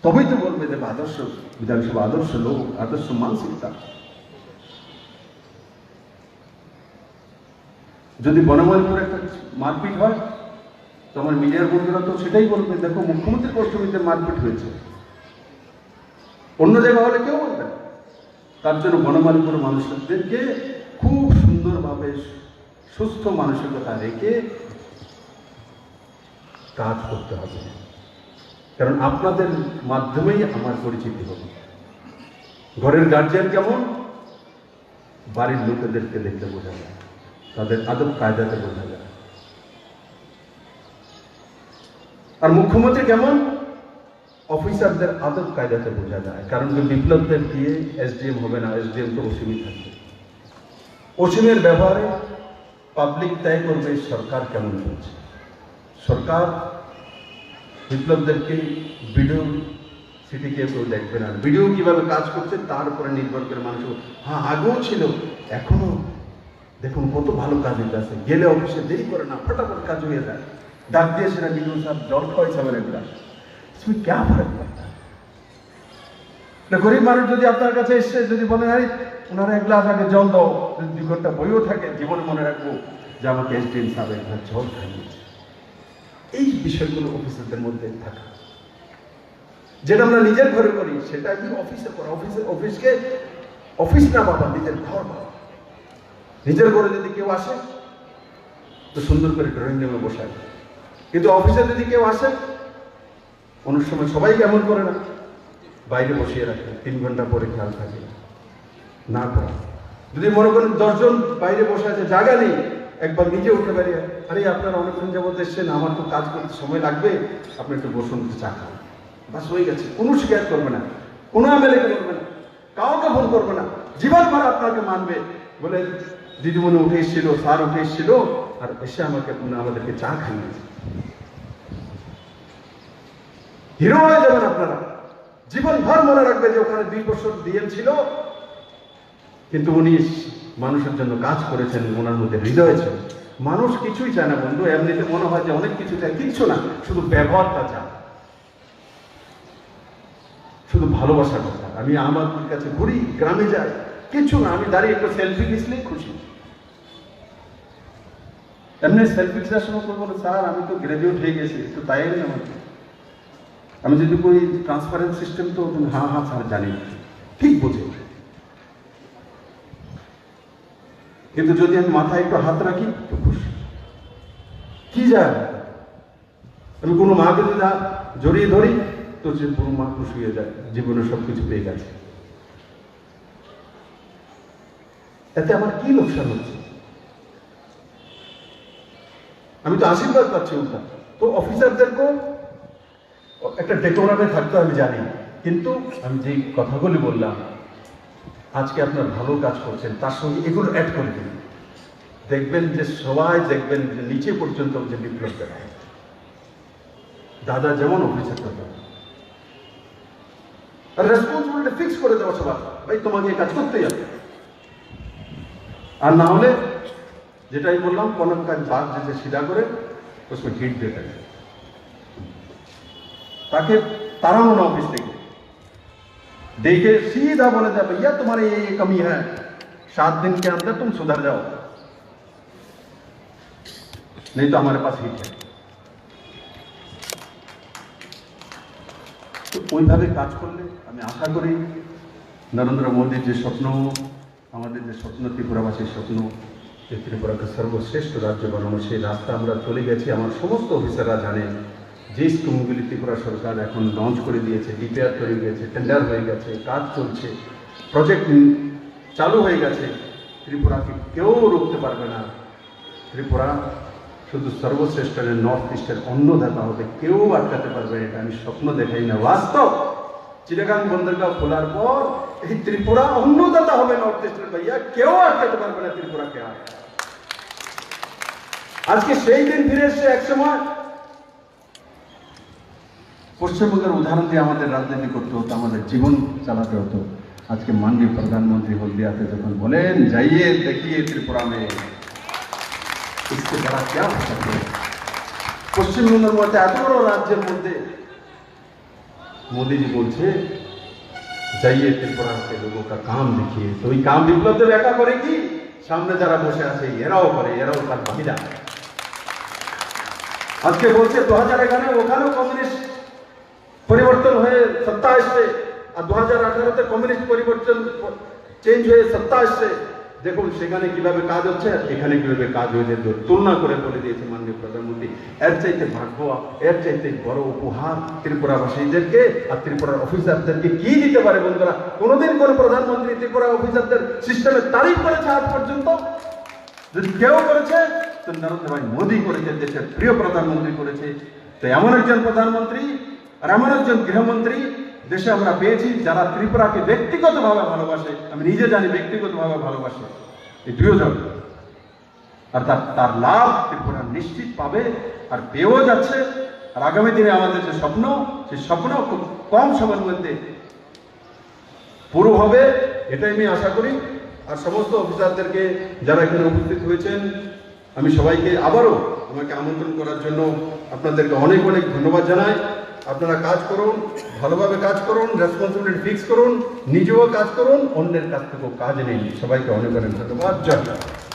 Speaker 1: তবেই তো বলবে যে আদর্শ বিধানসভা, আদর্শ লোক, আদর্শ মানসিকতা। যদি বনমালীপুরে একটা মারপিট হয় তো আমার মিডিয়ার বন্ধুরা তো সেটাই বলবে, দেখো মুখ্যমন্ত্রীর কষ্টমিতে মারপিট হয়েছে, অন্য জায়গা হলে কেউ বলবে না। তার জন্য বনমালীপুরের মানুষদেরকে খুব সুন্দরভাবে সুস্থ মানসিকতা রেখে কাজ করতে হবে, কারণ আপনাদের মাধ্যমেই আমার পরিচিতি হবে। ঘরের গার্জিয়ান কেমন, বাড়ির লোকেদেরকে দেখতে বোঝা যায়, তাদের আদব কায়দাতে বোঝা যায়। আর মুখ্যমন্ত্রী কেমন, অফিসারদের আদব কায়দাতে বোঝা যায়। কারণ যে বিপ্লবদের দিয়ে এসডিএম হবে না, এসডিএম তো অসীমই থাকবে। অসীমের ব্যবহারে পাবলিক তয় করবে সরকার কেমন চলছে। সরকার বিপ্লবদেরকে ভিডিও সিটি কেউ দেখবে না, ভিডিও কিভাবে কাজ করছে তার উপরে নির্ভর করে মানুষ, হ্যাঁ আগেও ছিল এখনো দেখুন কত ভালো কাজ হয়ে আছে, গেলে অফিসে দেরি করে না, ফটাফট কাজ হয়ে যায়। ডাক দিয়ে সেটা ভিডিও সাহেব জল খাওয়াই যাবেন এক গ্লাস, তুমি কে ফরক পড়তা। গরিব মানুষ যদি আপনার কাছে এসে যদি বলে আরে ওনারা এক গ্লাস আগে জল দাও, যদি 2 ঘন্টা বইও থাকে, জীবনে মনে রাখবো যে আমাকে এসডিএম সাহেব এক গ্লাস জল খাইয়েছে। এই বিষয়গুলো অফিসারদের মধ্যে থাকা, যেটা আমরা নিজের ঘরে করি সেটা কি অফিসে করা। অফিসকে অফিস না বাবা, নিজের ঘর বাবা। নিজের ঘরে যদি কেউ আসে তো সুন্দর করে ড্রয়িং রুমে বসায়, কিন্তু অফিসে যদি কেউ আসে অনেক সময় সবাই কেমন করে না, বাইরে বসিয়ে রাখে, 3 ঘন্টা পরে খেয়াল থাকে না করা। যদি মনে করেন 10 জন বাইরে বসে আছে, জায়গা নেই, একবার নিজে উঠে বেরিয়ে, আরে আপনারা অনেকক্ষণ যাবত এসছেন, আমার তো কাজ করতে সময় লাগবে, আপনি একটু বসুন, চা খান, বাস হয়ে গেছে। কোনো শিকায়ত করবে না, কোনো এমএলএ করবে না, কাউকে ফোন করবে না, জীবন ভরা আপনাকে মানবে। বলে দিদিমণি উঠে এসেছিল, স্যার উঠে এসেছিল, আর এসে আমাদেরকে চা খাইয়েছে। হিরো হয়ে যাবেন আপনারা, জীবন ভর মনে রাখবে যে ওখানে 2 বছর ডিএম ছিল, কিন্তু উনি মানুষের জন্য কাজ করেছেন, ওনার মধ্যে হৃদয় ছিল। মানুষ কিছুই চায় না বন্ধু, এমনিতে মনে হয় যে অনেক কিছু চায়, কিচ্ছু না, শুধু ব্যবহারটা চায়, শুধু ভালোবাসার কথা। আমি আমার কাছে ঘুরি, গ্রামে যাই, কিছু না, আমি দাঁড়িয়ে একটু সেলফি নিসলেই খুশি। এমনি সেলফি খিচার সময় করবো না, স্যার আমি তো গ্রাজুয়েট হয়ে গেছি, তো তাই নেই আমাকে। আমি যদি কই ট্রান্সপারেন্ট সিস্টেম, তো তুমি হ্যাঁ হ্যাঁ স্যার জানি, ঠিক বোঝে। কিন্তু যদি আমি মাথায় একটু হাত রাখি তো খুশি। কি যায়, আমি কোনো মাকে যদি জড়িয়ে ধরি তো যে পুরো মা খুশি হয়ে যায়, জীবনে সবকিছু পেয়ে গেছে। এতে আমার কি লোকসান হচ্ছে? আমি তো আশীর্বাদ পাচ্ছি উল্টা। তো অফিসারদেরকেও একটা ডেকোরামে থাকতে আমি জানি, কিন্তু আমি যে কথাগুলি বললাম, আজকে আপনার ভালো কাজ করছেন, তার সঙ্গে এগুলো অ্যাড করে দিন, দেখবেন যে সবাই দেখবেন যে নিচে পর্যন্ত যে বিপ্লব দেখায়। দাদা যেমন অফিসার করবেন, আর রেসপন্সিবিলিটি ফিক্স করে দেওয়া সবার, ভাই তোমাকে এই কাজ করতেই হবে। আর না হলে যেটাই বললাম, কোনো কাজ বাদ যেতে সিধা করে उसमें हिट देता है, ताकि तारानो ना ऑफिस देखे सीधा बोले जाए भैया तुम्हारे ये कमी है, 7 दिन के अंदर तुम सुधर जाओ, नहीं तो हमारे पास हिट है। তো ওইভাবে কাজ করলে আমি আশা করি নরেন্দ্র মোদীর যে স্বপ্ন, আমাদের যে স্বপ্ন, ত্রিপুরাবাসীর স্বপ্ন, যে ত্রিপুরাকে সর্বশ্রেষ্ঠ রাজ্য বানানো, সেই রাস্তা আমরা চলে গেছি। আমার সমস্ত অফিসাররা জানেন যে স্কিমগুলি ত্রিপুরা সরকার এখন লঞ্চ করে দিয়েছে, ডিপিআর হয়ে গেছে, টেন্ডার হয়ে গেছে, কাজ চলছে, প্রজেক্ট চালু হয়ে গেছে। ত্রিপুরাকে কেউ রুখতে পারবে না। ত্রিপুরা শুধু সর্বশ্রেষ্ঠ নর্থ ইস্টের অন্নদাতা হবে, কেউ আটকাতে পারবে এটা আমি স্বপ্ন দেখাই না, বাস্তব। চিটাগাং বন্দরগাঁও খোলার পর এই ত্রিপুরা অন্নদাতা হবে নর্থ ইস্টের, ভাইয়া কেউ আটকাতে পারবে না ত্রিপুরাকে। আর আজকে সেই দিন ফিরে এসছে। এক সময় পশ্চিমবঙ্গের উদাহরণ দিয়ে আমাদের রাজনীতি করতে হতো, আমাদের জীবন চালাতে হতো। আজকে মাননীয় প্রধানমন্ত্রী হলদিয়াতে যখন বলেন যাইয়ে দেখিয়ে ত্রিপুরা মে, इससे बड़ा क्या हो सकता है? পশ্চিমবঙ্গের মধ্যে এত বড় রাজ্যের মধ্যে মোদীজি বলছে যাইয়ে ত্রিপুরা के लोगों का काम देखिए। तो এই কাম বিপ্লব তো একা করে কি, সামনে যারা বসে আছে এরাও করে, এরাও তার ভাগিদার। আজকে বলছে 2011 ওখানেও কমিউনিস্ট পরিবর্তন হয়ে সত্তা আসছে, আর 2018 কমিউনিস্ট পরিবর্তন চেঞ্জ হয়ে সত্তা আসছে। দেখুন সেখানে কিভাবে কাজ হচ্ছে আর এখানে কিভাবে কাজ হয়েছে, তুলনা করে বলে দিয়েছে মাননীয় প্রধানমন্ত্রী। এর চাইতে ভাগ্য, এর চাইতে বড় উপহার ত্রিপুরাবাসীদেরকে আর ত্রিপুরার অফিসারদেরকে কি দিতে পারে বন্ধুরা? কোনোদিন কোন প্রধানমন্ত্রী ত্রিপুরা অফিসারদের সিস্টেমে তারিফ করেছে আজ পর্যন্ত? যদি কেউ করেছে তো নরেন্দ্র ভাই মোদী করেছে, দেশের প্রিয় প্রধানমন্ত্রী করেছে। তো এমন একজন প্রধানমন্ত্রী আর এমন একজন গৃহমন্ত্রী দেশে আমরা পেয়েছি যারা ত্রিপুরাকে ব্যক্তিগতভাবে ভালোবাসে। আমি নিজে জানি ব্যক্তিগতভাবে ভালোবাসে এই দুজন, আর তার লাভ ত্রিপুরা নিশ্চিত পাবে আর পেয়েও যাচ্ছে। আর আগামী দিনে আমাদের যে স্বপ্ন, সেই স্বপ্ন খুব কম সময়ের মধ্যে পুরো হবে, এটাই আমি আশা করি। আর সমস্ত অফিসারদেরকে যারা এখানে উপস্থিত হয়েছেন, আমি সবাইকে আবারও আমাকে আমন্ত্রণ করার জন্য আপনাদেরকে অনেক অনেক ধন্যবাদ জানাই। আপনারা কাজ করুন, ভালোভাবে কাজ করুন, রেসপন্সিবিলিটি ফিক্স করুন, নিজেও কাজ করুন, অন্যের কাছ থেকেও কাজ নিন। সবাইকে অনেক অনেক ধন্যবাদ। জয় হিন্দ।